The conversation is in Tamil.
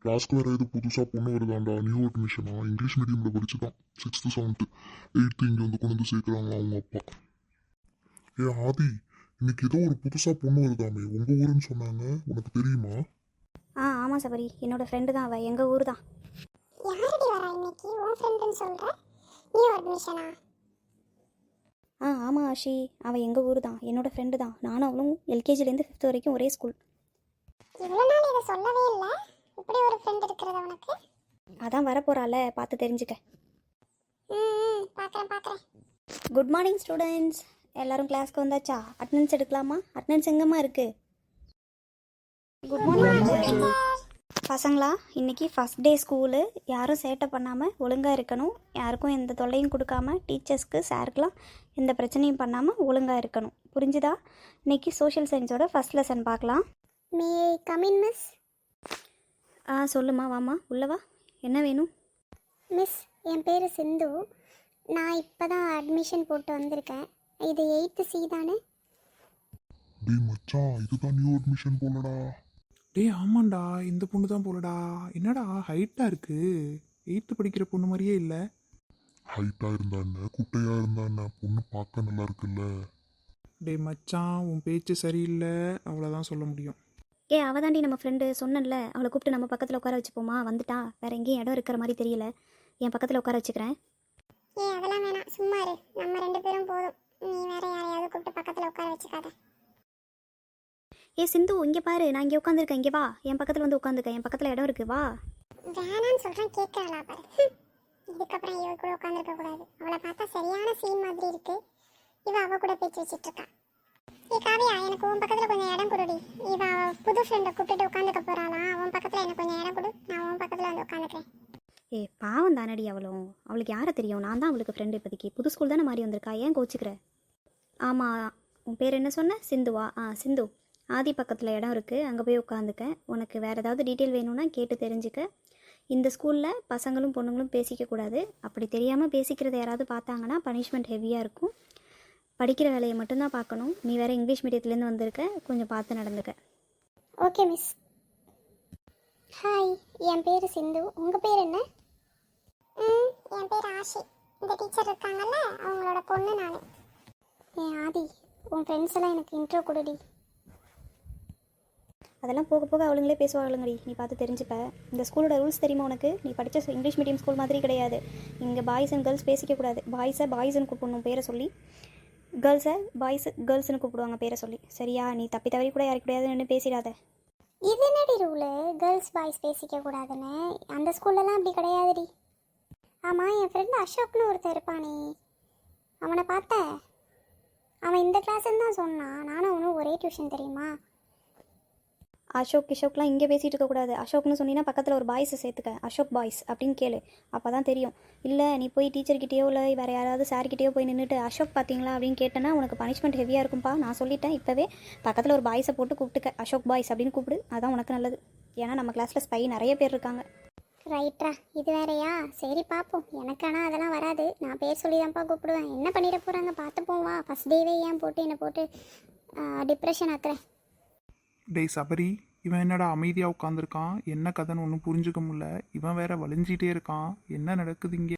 கிளாஸ்க்கு வேற ஏதோ புதுசாக பொண்ணு வருதாண்டா, நியூ அட்மிஷனா, இங்கிலீஷ் மீடியமில் படிச்சுதான் 6th 7th 8th இங்கே வந்து கொண்டு வந்து சேர்க்குறாங்களா அவங்க அப்பா. ஆதி, இன்னைக்கு ஏதோ ஒரு புதுசாக பொண்ணு வருதாமே, உங்கள் ஊருன்னு சொன்னாங்க, உனக்கு தெரியுமா? ஆமாம் சபரி, என்னோட ஃப்ரெண்டு தான் அவள், எங்கள் ஊர் தான். யாரடி வரா இன்னைக்கு? உன் ஃப்ரெண்டுன்னு சொல்ற? நியூ அட்மிஷனா? ஆமாம் ஆஷி, அவள் எங்கள் ஊர் தான், என்னோட ஃப்ரெண்டு தான். நானும் அவளும் எல்கேஜிலேருந்து 5th வரைக்கும் ஒரே ஸ்கூல். இவ்வளோ நாள் இதை சொல்லவே இல்லை. இப்படி ஒரு ஃப்ரெண்ட் இருக்கிறது உனக்கு? அதான் வரப்போகிறாள், பார்த்து தெரிஞ்சுக்க. பார்க்குறேன். குட் மார்னிங் ஸ்டூடெண்ட்ஸ், எல்லோரும் கிளாஸ்க்கு வந்தாச்சா? அட்டெண்டன்ஸ் எடுக்கலாமா? அட்டெண்டன்ஸ் எங்கம்மா இருக்குது? குட் மார்னிங் பசங்களா. இன்றைக்கி ஃபஸ்ட் டே ஸ்கூலு. யாரும் சேட்டை பண்ணாமல் ஒழுங்காக இருக்கணும். யாருக்கும் எந்த தொல்லையும் கொடுக்காம, டீச்சர்ஸ்க்கு சாருக்கெலாம் எந்த பிரச்சனையும் பண்ணாமல் ஒழுங்காக இருக்கணும். புரிஞ்சுதா? இன்றைக்கி சோஷியல் சயின்ஸோட ஃபஸ்ட் லெசன் பார்க்கலாம். May come in miss? சொல்லுமா, வாமா உள்ளவா. என்ன வேணும்? மிஸ், என் பேர் சிந்து. நான் இப்போ தான் அட்மிஷன் போட்டு வந்திருக்கேன். இது 8th C தானே? டேய் மச்சான், இதுதான் நியூ அட்மிஷன் போலடா. டேய் ஆமாண்டா, இந்த பொண்ணு தான் போலடா. என்னடா ஹைட்டாக இருக்கு, 8th படிக்கிற பொண்ணு மாதிரியே இல்லை. ஹைட்டாக இருந்தா என்ன, குட்டையாக இருந்தா என்ன, பொண்ணு பார்க்க நல்லா இருக்குல்ல. டேய் மச்சான், உன் பேச்சு சரியில்லை, அவ்வளோதான் சொல்ல முடியும். அவள் தாண்டி நம்ம ஃப்ரெண்டு, சொன்னல, அவளை கூப்பிட்டு நம்ம பக்கத்தில் உட்கார வச்சுப்போமா? வந்துட்டா, வேறு எங்கேயும் இடம் இருக்கிற மாதிரி தெரியல, என் பக்கத்தில் உட்கார வச்சுக்கிறேன். அதெல்லாம் வேணாம், சும்மா இரு. நம்ம 2 பேரும் போதும். நீ வேற யாரையாவது கூப்பிட்டு பக்கத்தில் உட்கார வச்சுக்காத. சிந்து, இங்கே பாரு, நான் இங்கே உட்காந்துருக்கேன், இங்கே வா, என் பக்கத்தில் வந்து உட்காந்துக்க, என் பக்கத்தில் இடம் இருக்குது, வா. வேணான்னு சொல்கிறேன், கேட்கறா பாரு. இதுக்கப்புறம் இவ கூட உட்காந்துருக்க கூடாது. அவளை பார்த்தா சரியான சீன் மாதிரி இருக்கு. இவ அவ கூட பேச்சு வச்சுட்டு இருக்கா. காவியா, எனக்கு உன் பக்கத்தில் கொஞ்சம் இடம் கொடுடி. இவ புது ஃப்ரெண்டை கூப்பிட்டு உட்காந்துக்க போறாளா? உன் பக்கத்தில் எனக்கு கொஞ்சம் இடம் கொடு, நான் உன் பக்கத்தில் வந்து உட்காந்துக்கிறேன். பாவம் தானடி அவளும். அவளுக்கு யாரை தெரியும்? நான் தான் அவளுக்கு ஃப்ரெண்டு. இப்போதைக்கு புது ஸ்கூல் தானே மாறி வந்திருக்கா, ஏன் கோச்சிக்கிற? ஆமாம், உன் பேர் என்ன சொன்ன? சிந்துவா? சிந்து, ஆதி பக்கத்தில் இடம் இருக்குது, அங்கே போய் உட்காந்துக்க. உனக்கு வேறு ஏதாவது டீட்டெயில் வேணும்னா கேட்டு தெரிஞ்சுக்க. இந்த ஸ்கூலில் பசங்களும் பொண்ணுங்களும் பேசிக்கக்கூடாது. அப்படி தெரியாமல் பேசிக்கிறத யாராவது பார்த்தாங்கன்னா பனிஷ்மெண்ட் ஹெவியாக இருக்கும். படிக்கிற வேலையை மட்டும்தான் பார்க்கணும். நீ வேறு இங்கிலீஷ் மீடியத்துலேருந்து வந்திருக்க, கொஞ்சம் பார்த்து நடந்துக்க. Okay miss. ஹாய், என் பேர் சிந்து. உங்கள் பேர் என்ன? என் பேர் ஆஷி. இந்த டீச்சர் இருக்காங்கல்ல, அவங்களோட பொண்ணு நான். ஆதி, உன் ஃப்ரெண்ட்ஸ் எல்லாம் எனக்கு இன்ட்ரோ கொடுடி. அதெல்லாம் போக போக அவளுங்களே பேசுவாளுங்கடி, நீ பார்த்து தெரிஞ்சுப்ப. இந்த ஸ்கூலோட ரூல்ஸ் தெரியுமா உனக்கு? நீ படித்த இங்கிலீஷ் மீடியம் ஸ்கூல் மாதிரி கிடையாது. இங்கே பாய்ஸ் அண்ட் கேர்ள்ஸ் பேசிக்கக்கூடாது. பாய்ஸை பாய்ஸ்ன்னு கூப்பிடணும் பேரை சொல்லி, கேர்ள்ஸை கேர்ள்ஸ்னு கூப்பிடுவாங்க பேரை சொல்லி. சரியா? நீ தப்பி தவறி கூட யாருக்கு கூடாதுன்னு பேசிடாத. இது என்னடி ரூலு, கேர்ள்ஸ் பாய்ஸ் பேசிக்க கூடாதுன்னு? அந்த ஸ்கூல்லலாம் அப்படி கிடையாதுடி. ஆமாம், என் ஃப்ரெண்டு அசோக்னு ஒருத்தர் இருப்பானே, அவனை பார்த்தேன். அவன் இந்த கிளாஸ்ன்னு தான் சொன்னான். நானும் அவனும் ஒரே டியூஷன், தெரியுமா? அசோக்லாம் இங்கே பேசிகிட்டு இருக்கக்கூடாது. அசோக்னு சொன்னீங்கன்னா பக்கத்தில் ஒரு பாய்ஸை சேர்த்துக்க. அசோக் பாய்ஸ் அப்படின்னு கேளு, அப்போ தான் தெரியும். இல்லை நீ போய் டீச்சர்கிட்டயோ இல்லை வேறு யாராவது சார்கிட்டயோ போய் நின்றுட்டு அசோக் பார்த்தீங்களா அப்படின்னு கேட்டேன்னா உனக்கு பனிஷ்மெண்ட் ஹெவியாக இருக்கும்ப்பா. நான் சொல்லிட்டேன், இப்போவே பக்கத்தில் ஒரு பாய்ஸை போட்டு கூப்பிட்டுக்க. அசோக் பாய்ஸ் அப்படின்னு கூப்பிடு, அதான் உனக்கு நல்லது. ஏன்னா நம்ம கிளாஸில் ஸ்பை நிறைய பேர் இருக்காங்க. ரைட்ரா, இது வேறையா? சரி பார்ப்போம். எனக்கு ஆனால் அதெல்லாம் வராது. நான் பேர் சொல்லி தான்ப்பா கூப்பிடுவேன். என்ன பண்ணிட போகிறாங்க பார்த்துப்போம். வா, ஃபஸ்ட் டேவே ஏன் போட்டு என்னை போட்டு டிப்ரெஷன் ஆக்குறேன். டேய் சபரி, இவன் என்னடா அமைதியாக உட்காந்துருக்கான், என்ன கதைன்னு ஒன்றும் புரிஞ்சுக்க முடியல. இவன் வேற வலிஞ்சிட்டே இருக்கான், என்ன நடக்குது இங்கே?